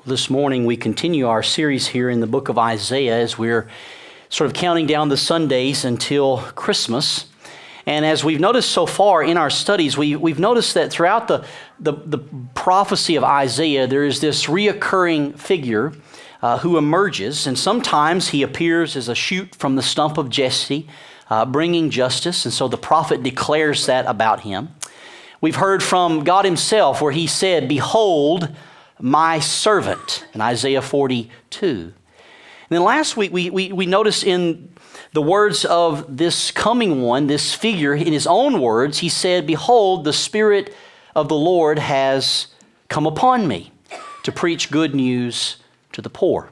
This morning we continue our series here in the book of Isaiah as we're sort of counting down the Sundays until Christmas. And as we've noticed so far in our studies, we've noticed that throughout the prophecy of Isaiah, there is this reoccurring figure who emerges, and sometimes he appears as a shoot from the stump of Jesse, bringing justice, and so the prophet declares that about him. We've heard from God himself where he said, "Behold, my servant," in Isaiah 42. And then last week we noticed in the words of this coming one, this figure, in his own words, he said, "Behold, the Spirit of the Lord has come upon me to preach good news to the poor."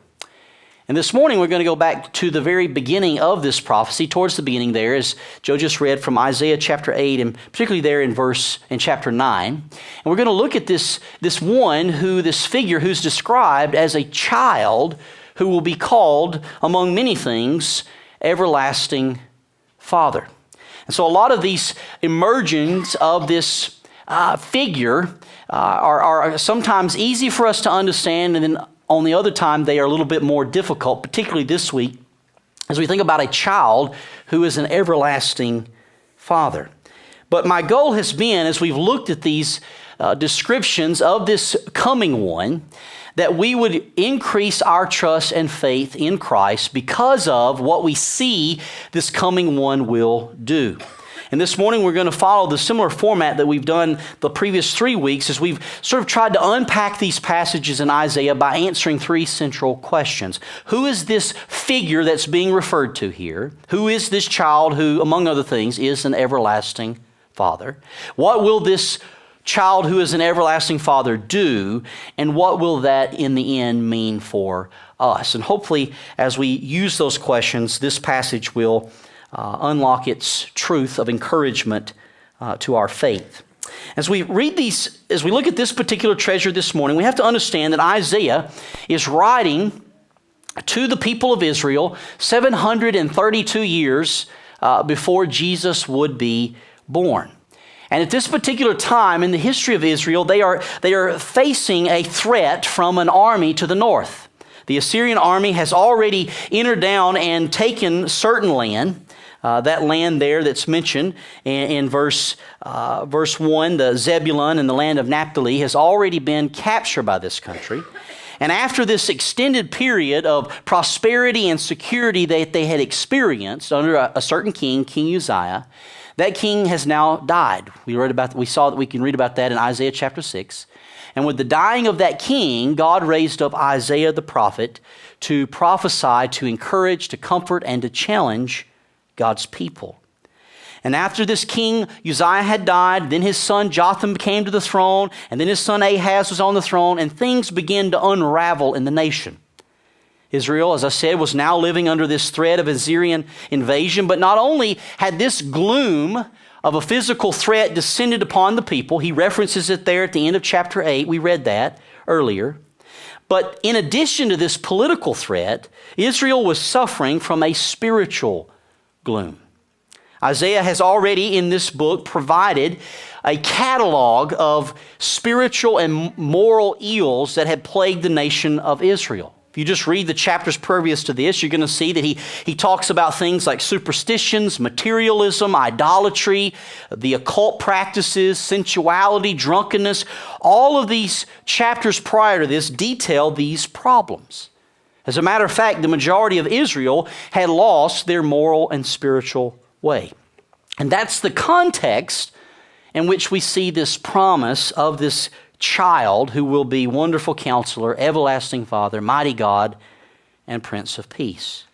And this morning we're going to go back to the very beginning of this prophecy, towards the beginning there, as Joe just read from Isaiah chapter 8, and particularly there in chapter 9. And we're going to look at this figure who's described as a child who will be called, among many things, Everlasting Father. And so a lot of these emergings of this figure are sometimes easy for us to understand, and then on the other time, they are a little bit more difficult, particularly this week, as we think about a child who is an everlasting Father. But my goal has been, as we've looked at these descriptions of this coming one, that we would increase our trust and faith in Christ because of what we see this coming one will do. And this morning we're going to follow the similar format that we've done the previous 3 weeks as we've sort of tried to unpack these passages in Isaiah by answering 3 central questions. Who is this figure that's being referred to here? Who is this child who, among other things, is an everlasting Father? What will this child who is an everlasting Father do? And what will that in the end mean for us? And hopefully as we use those questions, this passage will unlock its truth of encouragement to our faith. As we read these, as we look at this particular treasure this morning, we have to understand that Isaiah is writing to the people of Israel 732 years before Jesus would be born. And at this particular time in the history of Israel, they are facing a threat from an army to the north. The Assyrian army has already entered down and taken certain land. That land there that's mentioned in verse 1, the Zebulun and the land of Naphtali, has already been captured by this country. And after this extended period of prosperity and security that they had experienced under a certain king, King Uzziah, that king has now died. We saw that we can read about that in Isaiah chapter 6. And with the dying of that king, God raised up Isaiah the prophet to prophesy, to encourage, to comfort, and to challenge God's people. And after this king Uzziah had died, then his son Jotham came to the throne, and then his son Ahaz was on the throne, and things began to unravel in the nation. Israel, as I said, was now living under this threat of Assyrian invasion, but not only had this gloom of a physical threat descended upon the people, he references it there at the end of chapter 8, we read that earlier, but in addition to this political threat, Israel was suffering from a spiritual gloom. Isaiah has already in this book provided a catalog of spiritual and moral ills that had plagued the nation of Israel. If you just read the chapters previous to this, you're going to see that he talks about things like superstitions, materialism, idolatry, the occult practices, sensuality, drunkenness. All of these chapters prior to this detail these problems. As a matter of fact, the majority of Israel had lost their moral and spiritual way. And that's the context in which we see this promise of this child who will be Wonderful Counselor, Everlasting Father, Mighty God, and Prince of Peace.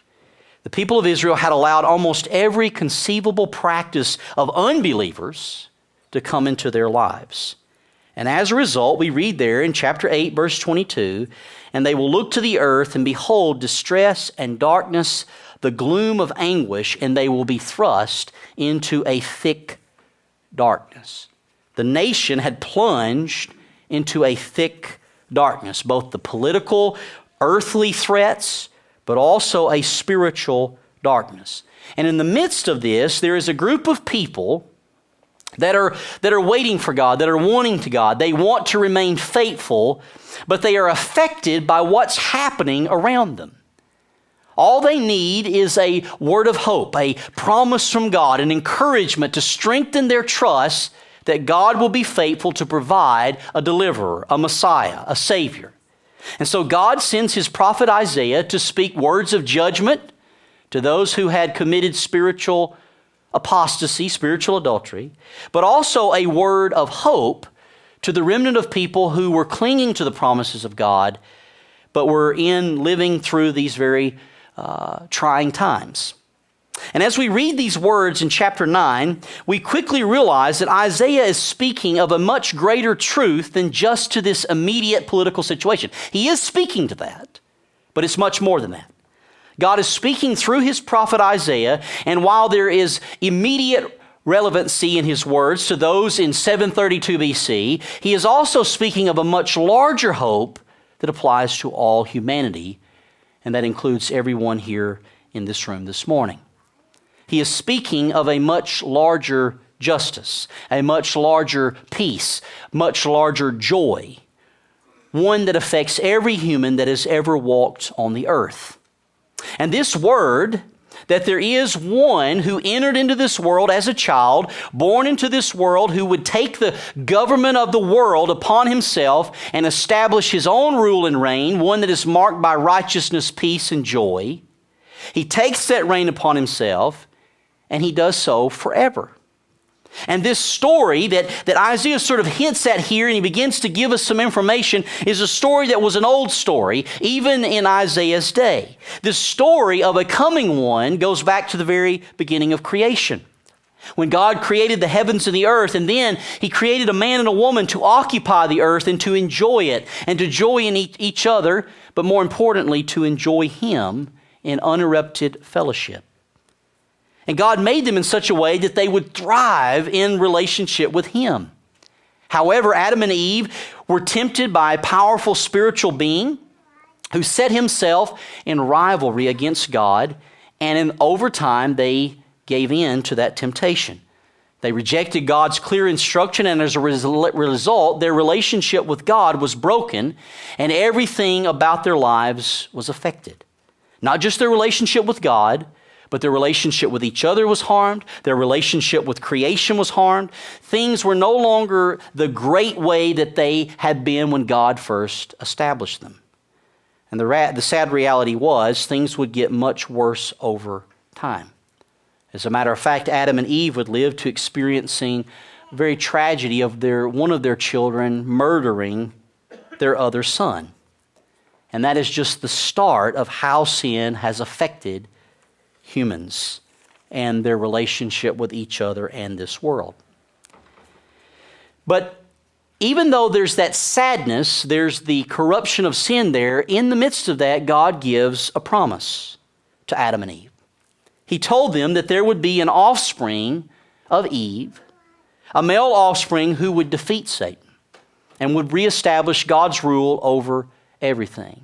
The people of Israel had allowed almost every conceivable practice of unbelievers to come into their lives. And as a result, we read there in chapter 8, verse 22, "And they will look to the earth and behold distress and darkness, the gloom of anguish, and they will be thrust into a thick darkness." The nation had plunged into a thick darkness, both the political, earthly threats, but also a spiritual darkness. And in the midst of this, there is a group of people that are waiting for God, that are wanting to God. They want to remain faithful, but they are affected by what's happening around them. All they need is a word of hope, a promise from God, an encouragement to strengthen their trust that God will be faithful to provide a deliverer, a Messiah, a Savior. And so God sends His prophet Isaiah to speak words of judgment to those who had committed spiritual apostasy, spiritual adultery, but also a word of hope to the remnant of people who were clinging to the promises of God, but were living through these very trying times. And as we read these words in chapter 9, we quickly realize that Isaiah is speaking of a much greater truth than just to this immediate political situation. He is speaking to that, but it's much more than that. God is speaking through His prophet Isaiah, and while there is immediate relevancy in His words to those in 732 BC, He is also speaking of a much larger hope that applies to all humanity, and that includes everyone here in this room this morning. He is speaking of a much larger justice, a much larger peace, much larger joy, one that affects every human that has ever walked on the earth. And this word, that there is one who entered into this world as a child, born into this world, who would take the government of the world upon Himself and establish His own rule and reign, one that is marked by righteousness, peace, and joy. He takes that reign upon Himself, and He does so forever. And this story that Isaiah sort of hints at here, and he begins to give us some information, is a story that was an old story, even in Isaiah's day. This story of a coming one goes back to the very beginning of creation, when God created the heavens and the earth, and then He created a man and a woman to occupy the earth and to enjoy it, and to joy in each other, but more importantly, to enjoy Him in uninterrupted fellowship. And God made them in such a way that they would thrive in relationship with Him. However, Adam and Eve were tempted by a powerful spiritual being who set himself in rivalry against God, and over time they gave in to that temptation. They rejected God's clear instruction, and as a result, their relationship with God was broken, and everything about their lives was affected. Not just their relationship with God, but their relationship with each other was harmed. Their relationship with creation was harmed. Things were no longer the great way that they had been when God first established them. And the sad reality was things would get much worse over time. As a matter of fact, Adam and Eve would live to experiencing the very tragedy of one of their children murdering their other son. And that is just the start of how sin has affected humans and their relationship with each other and this world. But even though there's that sadness, there's the corruption of sin there, in the midst of that, God gives a promise to Adam and Eve. He told them that there would be an offspring of Eve, a male offspring who would defeat Satan and would reestablish God's rule over everything.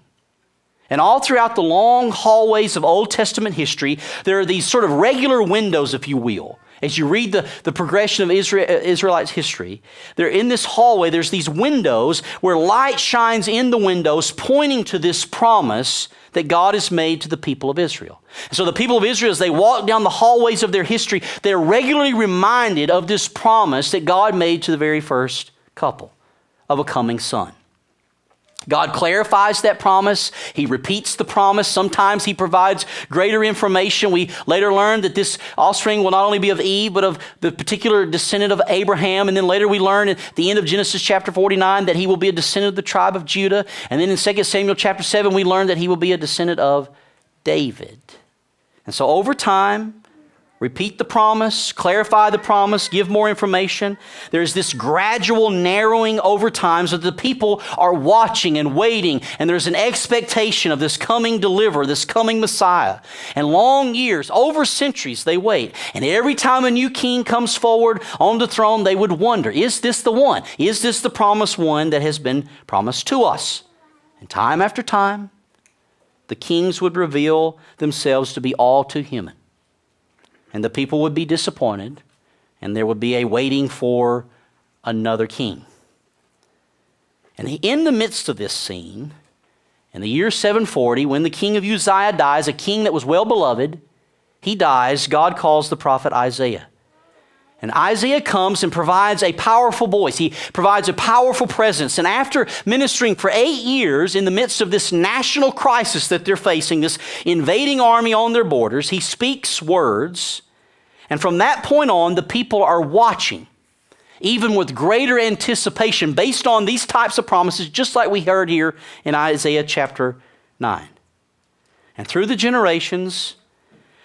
And all throughout the long hallways of Old Testament history, there are these sort of regular windows, if you will. As you read the progression of Israelites' history, there in this hallway, there's these windows where light shines in the windows, pointing to this promise that God has made to the people of Israel. And so the people of Israel, as they walk down the hallways of their history, they're regularly reminded of this promise that God made to the very first couple of a coming son. God clarifies that promise. He repeats the promise. Sometimes He provides greater information. We later learn that this offspring will not only be of Eve, but of the particular descendant of Abraham. And then later we learn at the end of Genesis chapter 49 that he will be a descendant of the tribe of Judah. And then in 2 Samuel chapter 7, we learn that he will be a descendant of David. And so over time, repeat the promise, clarify the promise, give more information. There's this gradual narrowing over time so that the people are watching and waiting, and there's an expectation of this coming deliverer, this coming Messiah. And long years, over centuries, they wait. And every time a new king comes forward on the throne, they would wonder, is this the one? Is this the promised one that has been promised to us? And time after time, the kings would reveal themselves to be all too human. And the people would be disappointed, and there would be a waiting for another king. And in the midst of this scene, in the year 740, when the king of Uzziah dies, a king that was well beloved, he dies. God calls the prophet Isaiah. And Isaiah comes and provides a powerful voice. He provides a powerful presence. And after ministering for 8 years in the midst of this national crisis that they're facing, this invading army on their borders, he speaks words. And from that point on, the people are watching, even with greater anticipation based on these types of promises, just like we heard here in Isaiah chapter 9. And through the generations,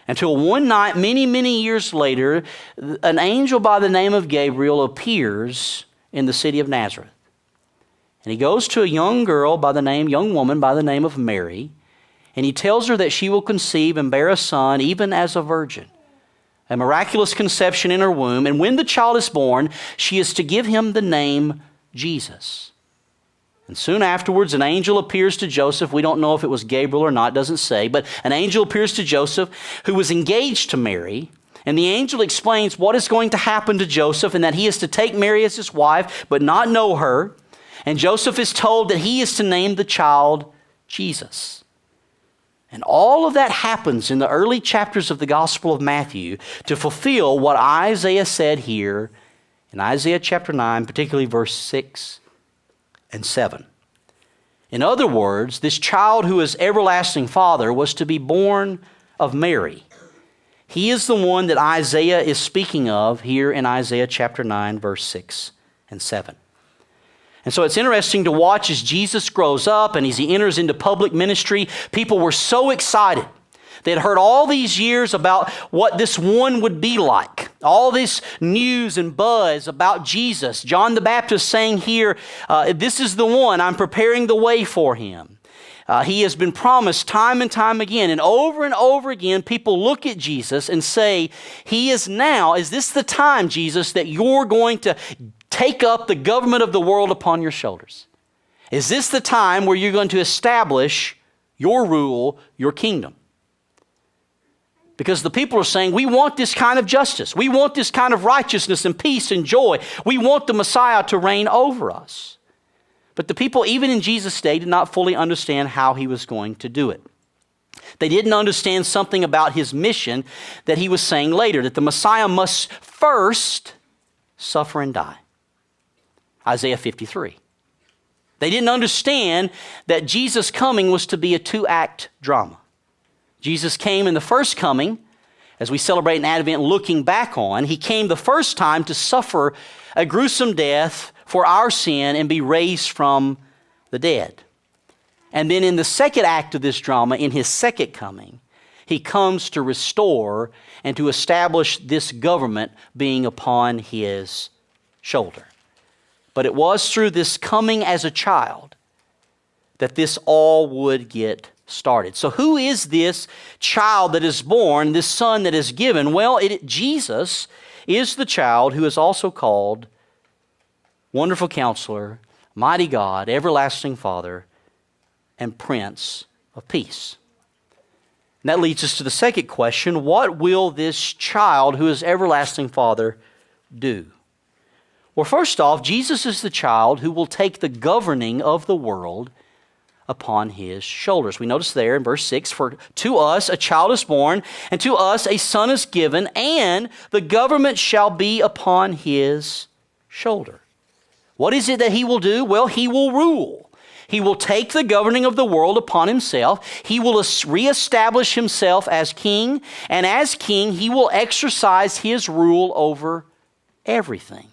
until one night, many, many years later, an angel by the name of Gabriel appears in the city of Nazareth. And he goes to a young woman by the name of Mary, and he tells her that she will conceive and bear a son even as a virgin. A miraculous conception in her womb. And when the child is born, she is to give him the name Jesus. And soon afterwards, an angel appears to Joseph. We don't know if it was Gabriel or not, doesn't say. But an angel appears to Joseph who was engaged to Mary. And the angel explains what is going to happen to Joseph and that he is to take Mary as his wife, but not know her. And Joseph is told that he is to name the child Jesus. And all of that happens in the early chapters of the Gospel of Matthew to fulfill what Isaiah said here in Isaiah chapter 9, particularly verse 6 and 7. In other words, this child who is everlasting Father was to be born of Mary. He is the one that Isaiah is speaking of here in Isaiah chapter 9, verse 6 and 7. And so it's interesting to watch as Jesus grows up and as he enters into public ministry. People were so excited. They had heard all these years about what this one would be like. All this news and buzz about Jesus. John the Baptist saying here, this is the one, I'm preparing the way for him. He has been promised time and time again. And over again, people look at Jesus and say, is this the time, Jesus, that you're going to take up the government of the world upon your shoulders? Is this the time where you're going to establish your rule, your kingdom? Because the people are saying, we want this kind of justice. We want this kind of righteousness and peace and joy. We want the Messiah to reign over us. But the people, even in Jesus' day, did not fully understand how he was going to do it. They didn't understand something about his mission that he was saying later, that the Messiah must first suffer and die. Isaiah 53. They didn't understand that Jesus' coming was to be a 2-act drama. Jesus came in the first coming, as we celebrate in Advent looking back on. He came the first time to suffer a gruesome death for our sin and be raised from the dead. And then in the second act of this drama, in his second coming, he comes to restore and to establish this government being upon his shoulder. But it was through this coming as a child that this all would get started. So who is this child that is born, this son that is given? Well, Jesus is the child who is also called Wonderful Counselor, Mighty God, Everlasting Father, and Prince of Peace. And that leads us to the second question: what will this child who is Everlasting Father do? Well, first off, Jesus is the child who will take the governing of the world upon his shoulders. We notice there in verse 6, for to us a child is born, and to us a son is given, and the government shall be upon his shoulder. What is it that he will do? Well, he will rule. He will take the governing of the world upon himself. He will reestablish himself as king, and as king, he will exercise his rule over everything.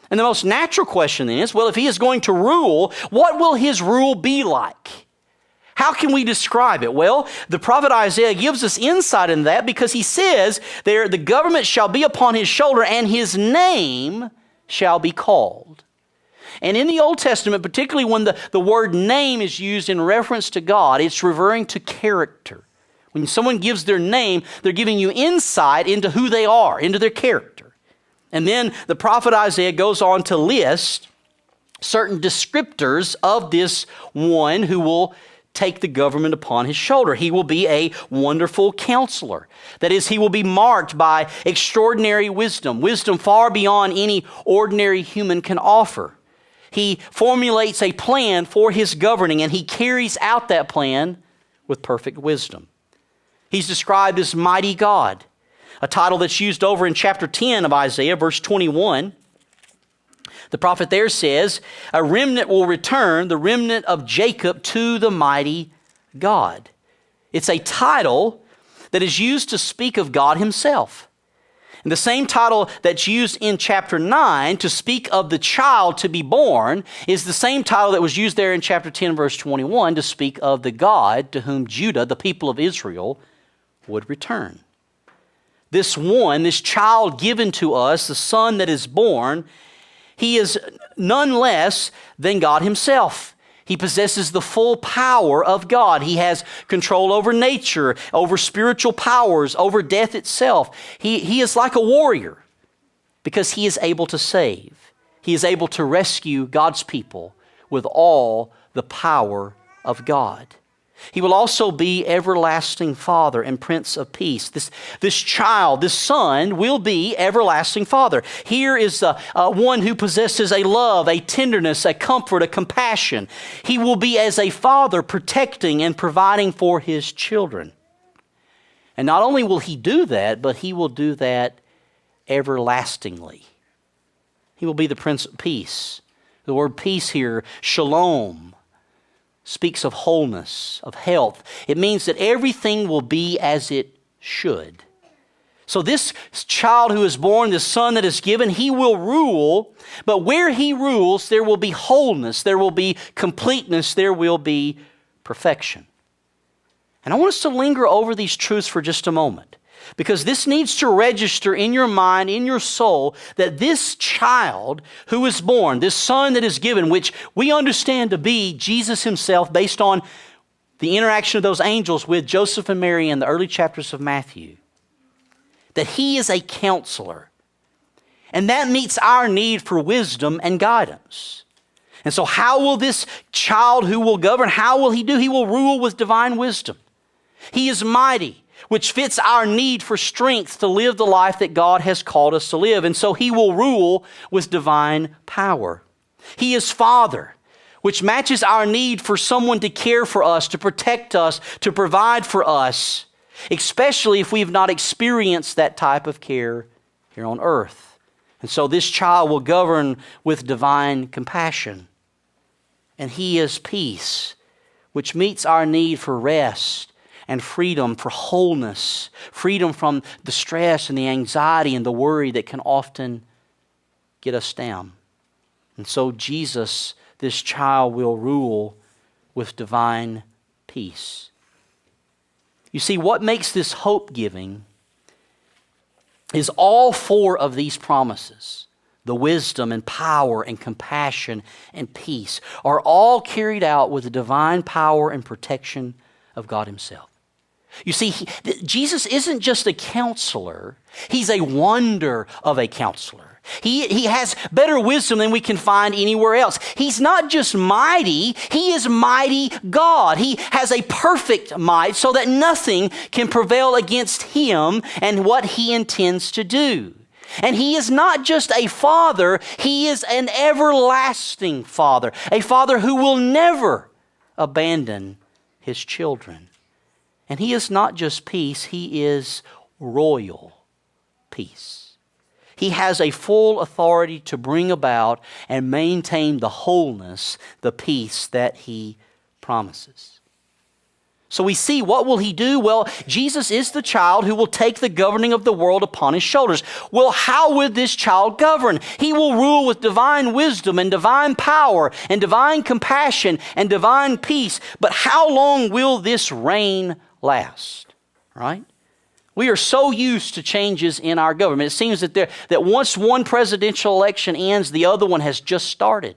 And the most natural question then is, well, if he is going to rule, what will his rule be like? How can we describe it? Well, the prophet Isaiah gives us insight in that because he says there, the government shall be upon his shoulder and his name shall be called. And in the Old Testament, particularly when the word name is used in reference to God, it's referring to character. When someone gives their name, they're giving you insight into who they are, into their character. And then the prophet Isaiah goes on to list certain descriptors of this one who will take the government upon his shoulder. He will be a wonderful counselor. That is, he will be marked by extraordinary wisdom, wisdom far beyond any ordinary human can offer. He formulates a plan for his governing, and he carries out that plan with perfect wisdom. He's described as mighty God, a title that's used over in chapter 10 of Isaiah, verse 21. The prophet there says, a remnant will return, the remnant of Jacob, to the mighty God. It's a title that is used to speak of God himself. And the same title that's used in chapter 9 to speak of the child to be born is the same title that was used there in chapter 10, verse 21 to speak of the God to whom Judah, the people of Israel, would return. This one, this child given to us, the son that is born, he is none less than God himself. He possesses the full power of God. He has control over nature, over spiritual powers, over death itself. He is like a warrior because he is able to save. He is able to rescue God's people with all the power of God. He will also be everlasting Father and Prince of Peace. This child, this son, will be everlasting Father. Here is one who possesses a love, a tenderness, a comfort, a compassion. He will be as a father protecting and providing for his children. And not only will he do that, but he will do that everlastingly. He will be the Prince of Peace. The word peace here, shalom, speaks of wholeness, of health. It means that everything will be as it should. So this child who is born, this son that is given, he will rule, but where he rules, there will be wholeness, there will be completeness, there will be perfection. And I want us to linger over these truths for just a moment, because this needs to register in your mind, in your soul, that this child who is born, this son that is given, which we understand to be Jesus himself based on the interaction of those angels with Joseph and Mary in the early chapters of Matthew, that he is a counselor. And that meets our need for wisdom and guidance. And so how will this child who will govern, how will he do? He will rule with divine wisdom. He is mighty, which fits our need for strength to live the life that God has called us to live. And so he will rule with divine power. He is Father, which matches our need for someone to care for us, to protect us, to provide for us, especially if we've not experienced that type of care here on earth. And so this child will govern with divine compassion. And he is peace, which meets our need for rest and freedom, for wholeness, freedom from the stress and the anxiety and the worry that can often get us down. And so Jesus, this child, will rule with divine peace. You see, what makes this hope-giving is all four of these promises, the wisdom and power and compassion and peace, are all carried out with the divine power and protection of God himself. You see, Jesus isn't just a counselor. He's a wonder of a counselor. He has better wisdom than we can find anywhere else. He's not just mighty, he is mighty God. He has a perfect might so that nothing can prevail against him and what he intends to do. And he is not just a father, he is an everlasting father, a father who will never abandon his children. And he is not just peace, he is royal peace. He has a full authority to bring about and maintain the wholeness, the peace that he promises. So we see, what will he do? Well, Jesus is the child who will take the governing of the world upon his shoulders. Well, how would this child govern? He will rule with divine wisdom and divine power and divine compassion and divine peace. But how long will this reign last? Right? We are so used to changes in our government. It seems that once one presidential election ends, the other one has just started.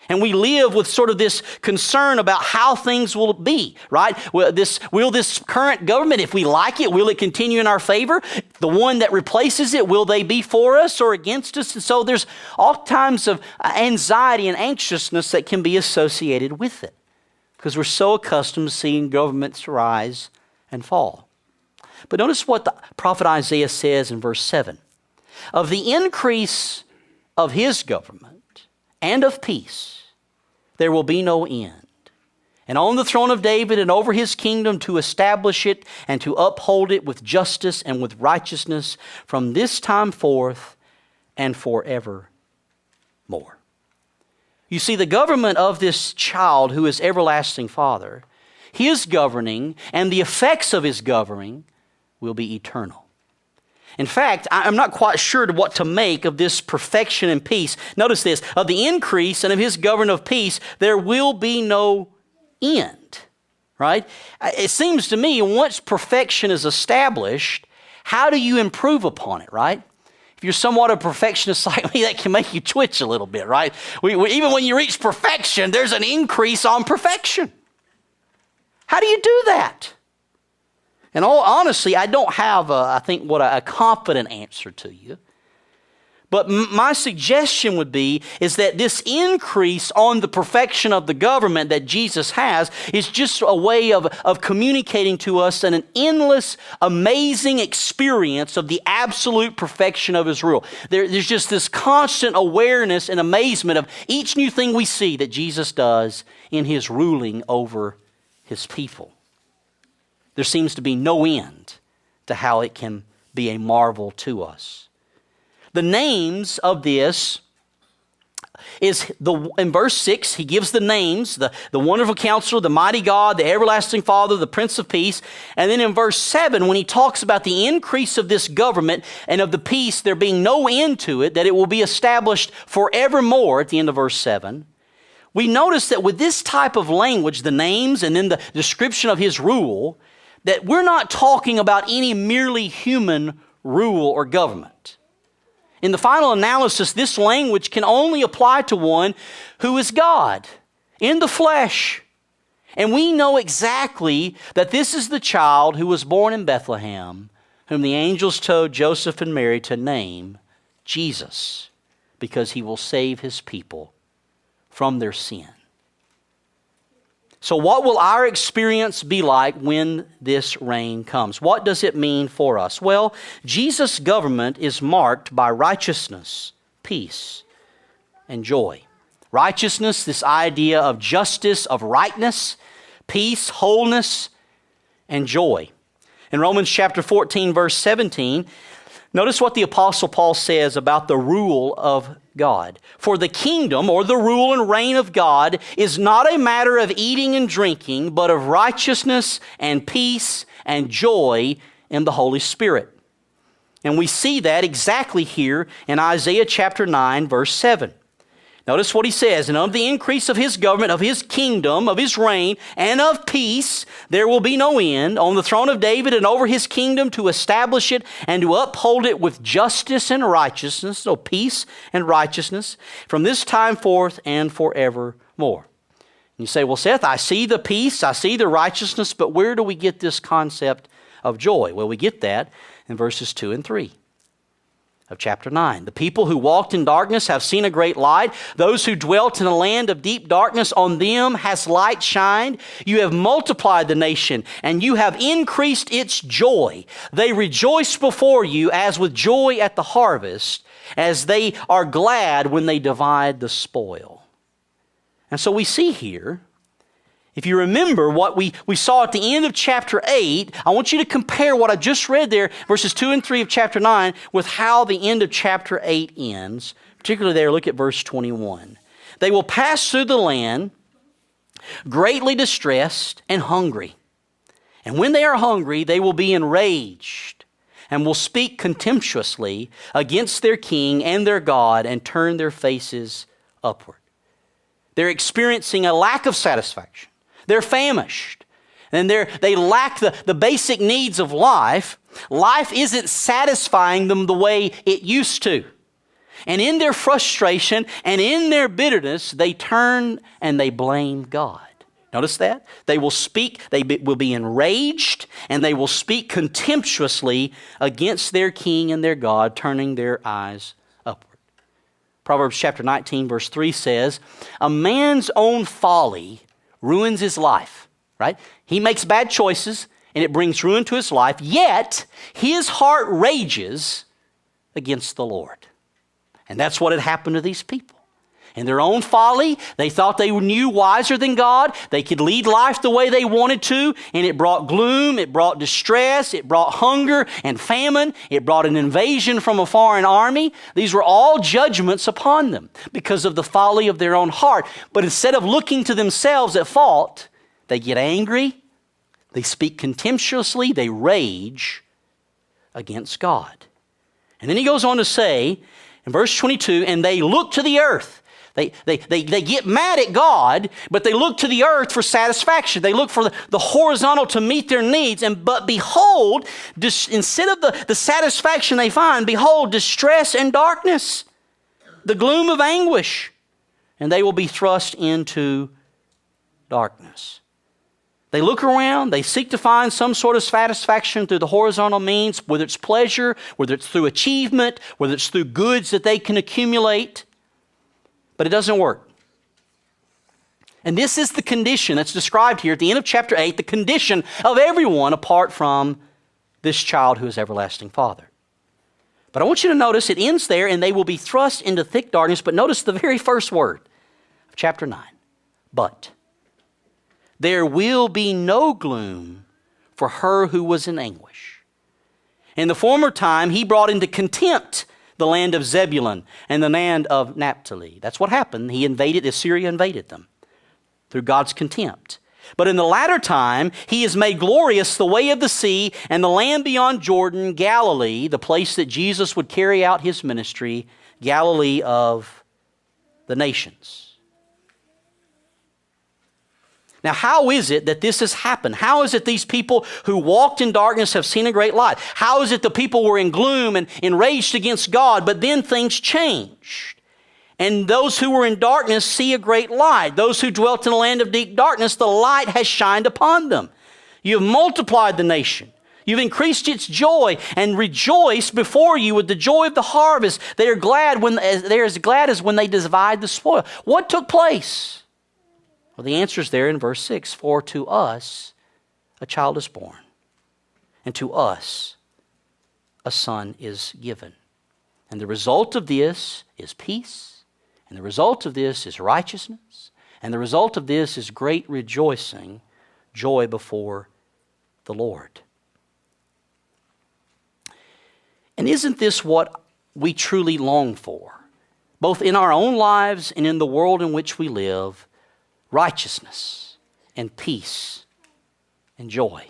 And we live with sort of this concern about how things will be, right? Will this current government, if we like it, will it continue in our favor? The one that replaces it, will they be for us or against us? And so there's all kinds of anxiety and anxiousness that can be associated with it. because we're so accustomed to seeing governments rise and fall. But notice what the prophet Isaiah says in verse 7. Of the increase of his government and of peace, there will be no end. And on the throne of David and over his kingdom, to establish it and to uphold it with justice and with righteousness from this time forth and forevermore. You see, the government of this child who is everlasting Father, his governing and the effects of his governing will be eternal. In fact, I'm not quite sure what to make of this perfection and peace. Notice this, of the increase and of his government of peace, there will be no end, right? It seems to me, once perfection is established, how do you improve upon it, right? If you're somewhat a perfectionist like me, that can make you twitch a little bit, right? Even when you reach perfection, there's an increase on perfection. How do you do that? And honestly, I don't have, a confident answer to you. But my suggestion would be is that this increase on the perfection of the government that Jesus has is just a way of communicating to us an endless, amazing experience of the absolute perfection of his rule. There's just this constant awareness and amazement of each new thing we see that Jesus does in his ruling over his people. There seems to be no end to how it can be a marvel to us. The names of this is, in verse 6, he gives the names, the wonderful counselor, the mighty God, the everlasting Father, the Prince of Peace. And then in verse 7, when he talks about the increase of this government and of the peace, there being no end to it, that it will be established forevermore at the end of verse 7, we notice that with this type of language, the names and then the description of his rule, that we're not talking about any merely human rule or government. In the final analysis, this language can only apply to one who is God in the flesh. And we know exactly that this is the child who was born in Bethlehem, whom the angels told Joseph and Mary to name Jesus, because he will save his people from their sin. So what will our experience be like when this reign comes? What does it mean for us? Well, Jesus' government is marked by righteousness, peace, and joy. Righteousness, this idea of justice, of rightness, peace, wholeness, and joy. In Romans chapter 14, verse 17, notice what the Apostle Paul says about the rule of God. For the kingdom, or the rule and reign of God, is not a matter of eating and drinking, but of righteousness and peace and joy in the Holy Spirit. And we see that exactly here in Isaiah chapter 9, verse 7. Notice what he says, and of the increase of his government, of his kingdom, of his reign, and of peace, there will be no end on the throne of David and over his kingdom, to establish it and to uphold it with justice and righteousness, so peace and righteousness, from this time forth and forevermore. And you say, well, Seth, I see the peace, I see the righteousness, but where do we get this concept of joy? Well, we get that in verses 2 and 3. Of chapter 9. The people who walked in darkness have seen a great light. Those who dwelt in a land of deep darkness, on them has light shined. You have multiplied the nation, and you have increased its joy. They rejoice before you as with joy at the harvest, as they are glad when they divide the spoil. And so we see here, if you remember what we saw at the end of chapter 8, I want you to compare what I just read there, verses 2 and 3 of chapter 9, with how the end of chapter 8 ends. Particularly there, look at verse 21. They will pass through the land, greatly distressed and hungry. And when they are hungry, they will be enraged and will speak contemptuously against their king and their God and turn their faces upward. They're experiencing a lack of satisfaction. They're famished, and they lack the basic needs of life. Life isn't satisfying them the way it used to. And in their frustration and in their bitterness, they turn and they blame God. Notice that? They will be enraged, and they will speak contemptuously against their king and their God, turning their eyes upward. Proverbs chapter 19, verse 3 says, a man's own folly ruins his life, right? He makes bad choices, and it brings ruin to his life, yet his heart rages against the Lord. And that's what had happened to these people. In their own folly, they thought they knew wiser than God. They could lead life the way they wanted to, and it brought gloom, it brought distress, it brought hunger and famine, it brought an invasion from a foreign army. These were all judgments upon them because of the folly of their own heart. But instead of looking to themselves at fault, they get angry, they speak contemptuously, they rage against God. And then he goes on to say, in verse 22, and they look to the earth. They get mad at God, but they look to the earth for satisfaction. They look for the horizontal to meet their needs. But behold, instead of the satisfaction they find, behold, distress and darkness, the gloom of anguish, and they will be thrust into darkness. They look around, they seek to find some sort of satisfaction through the horizontal means, whether it's pleasure, whether it's through achievement, whether it's through goods that they can accumulate. But it doesn't work. And this is the condition that's described here at the end of chapter 8, the condition of everyone apart from this child who is everlasting Father. But I want you to notice it ends there, and they will be thrust into thick darkness. But notice the very first word of chapter 9. But there will be no gloom for her who was in anguish. In the former time, he brought into contempt the land of Zebulun and the land of Naphtali. That's what happened. Assyria invaded them through God's contempt. But in the latter time, he has made glorious the way of the sea and the land beyond Jordan, Galilee, the place that Jesus would carry out his ministry, Galilee of the nations. Now, how is it that this has happened? How is it these people who walked in darkness have seen a great light? How is it the people were in gloom and enraged against God, but then things changed? And those who were in darkness see a great light. Those who dwelt in a land of deep darkness, the light has shined upon them. You have multiplied the nation. You've increased its joy and rejoice before you with the joy of the harvest. They're as glad as when they divide the spoil. What took place? Well, the answer is there in verse 6. For to us a child is born, and to us a son is given. And the result of this is peace, and the result of this is righteousness, and the result of this is great rejoicing, joy before the Lord. And isn't this what we truly long for, both in our own lives and in the world in which we live? Righteousness and peace and joy.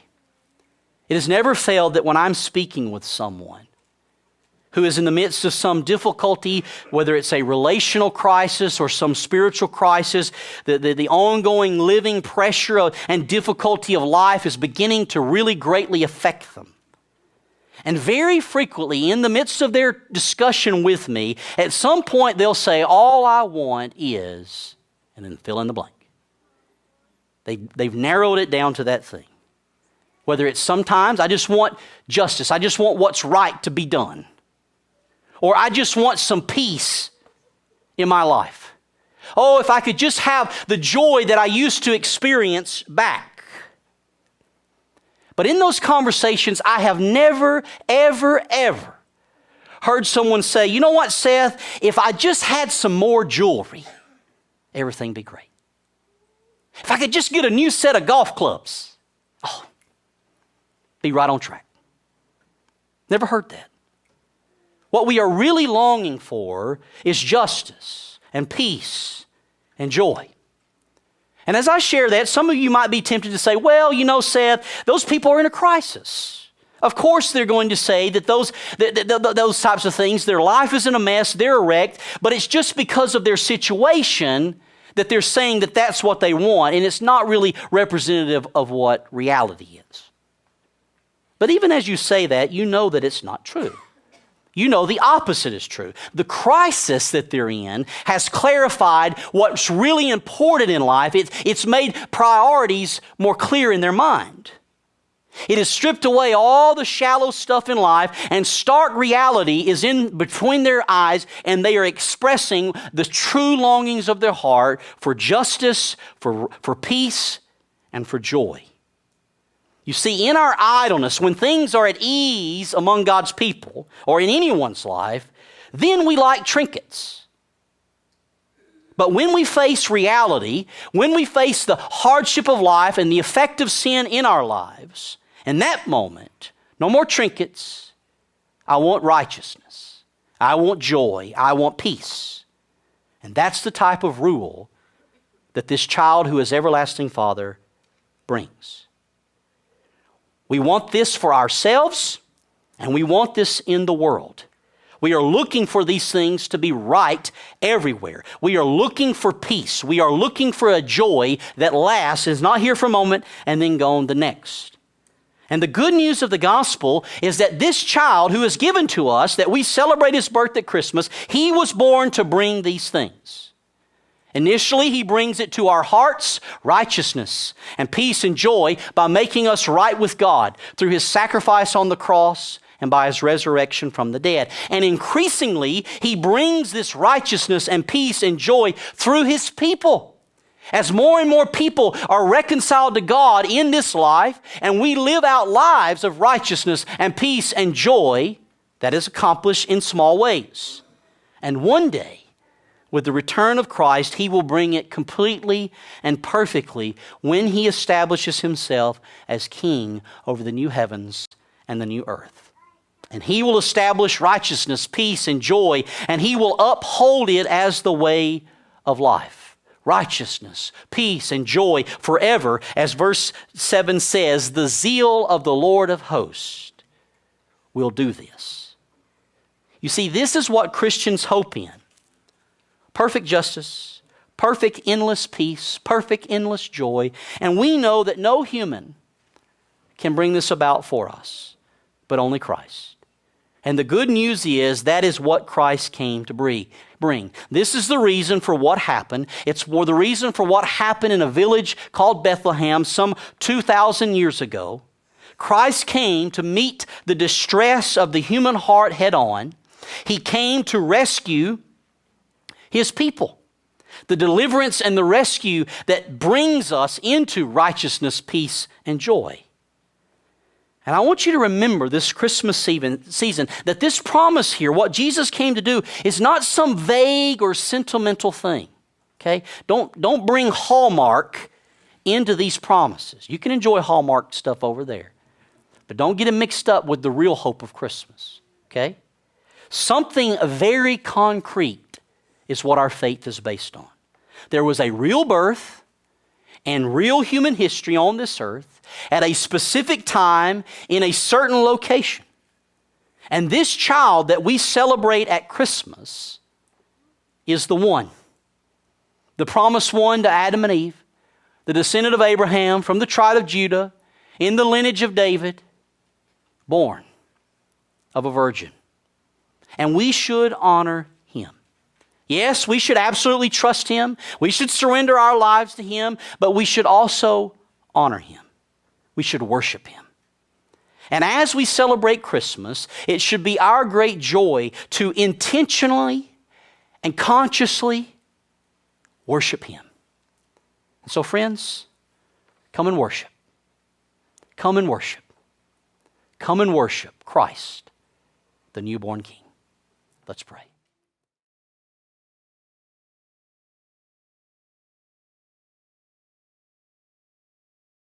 It has never failed that when I'm speaking with someone who is in the midst of some difficulty, whether it's a relational crisis or some spiritual crisis, the ongoing living pressure and difficulty of life is beginning to really greatly affect them. And very frequently, in the midst of their discussion with me, at some point they'll say, all I want is, and then fill in the blank. They've narrowed it down to that thing. Whether it's sometimes, I just want justice. I just want what's right to be done. Or I just want some peace in my life. Oh, if I could just have the joy that I used to experience back. But in those conversations, I have never, ever, ever heard someone say, you know what, Seth, if I just had some more jewelry, everything would be great. If I could just get a new set of golf clubs, be right on track. Never heard that. What we are really longing for is justice and peace and joy. And as I share that, some of you might be tempted to say, well, you know, Seth, those people are in a crisis. Of course they're going to say that those types of things, their life is in a mess, they're wrecked, but it's just because of their situation that they're saying that that's what they want, and it's not really representative of what reality is. But even as you say that, you know that it's not true. You know the opposite is true. The crisis that they're in has clarified what's really important in life. It's made priorities more clear in their mind. It has stripped away all the shallow stuff in life, and stark reality is in between their eyes, and they are expressing the true longings of their heart for justice, for peace, and for joy. You see, in our idleness, when things are at ease among God's people, or in anyone's life, then we like trinkets. But when we face reality, when we face the hardship of life and the effect of sin in our lives, in that moment, no more trinkets. I want righteousness. I want joy. I want peace. And that's the type of rule that this child who is everlasting Father brings. We want this for ourselves, and we want this in the world. We are looking for these things to be right everywhere. We are looking for peace. We are looking for a joy that lasts, is not here for a moment, and then gone the next. And the good news of the gospel is that this child who is given to us, that we celebrate his birth at Christmas, he was born to bring these things. Initially, he brings it to our hearts, righteousness and peace and joy by making us right with God through his sacrifice on the cross and by his resurrection from the dead. And increasingly, he brings this righteousness and peace and joy through his people. As more and more people are reconciled to God in this life, and we live out lives of righteousness and peace and joy, that is accomplished in small ways. And one day, with the return of Christ, he will bring it completely and perfectly when he establishes himself as king over the new heavens and the new earth. And he will establish righteousness, peace, and joy, and he will uphold it as the way of life. Righteousness, peace, and joy forever, as verse 7 says, the zeal of the Lord of hosts will do this. You see, this is what Christians hope in. Perfect justice, perfect endless peace, perfect endless joy, and we know that no human can bring this about for us, but only Christ. And the good news is that is what Christ came to bring. This is the reason for what happened. It's for the reason for what happened in a village called Bethlehem some 2,000 years ago. Christ came to meet the distress of the human heart head on. He came to rescue his people. The deliverance and the rescue that brings us into righteousness, peace, and joy. And I want you to remember this Christmas season that this promise here, what Jesus came to do, is not some vague or sentimental thing. Okay? Don't bring Hallmark into these promises. You can enjoy Hallmark stuff over there, but don't get it mixed up with the real hope of Christmas. Okay? Something very concrete is what our faith is based on. There was a real birth and real human history on this earth at a specific time in a certain location. And this child that we celebrate at Christmas is the one. The promised one to Adam and Eve, the descendant of Abraham from the tribe of Judah, in the lineage of David, born of a virgin. And we should honor him. Yes, we should absolutely trust him. We should surrender our lives to him, but we should also honor him. We should worship him. And as we celebrate Christmas, it should be our great joy to intentionally and consciously worship him. And so, friends, come and worship. Come and worship. Come and worship Christ, the newborn King. Let's pray.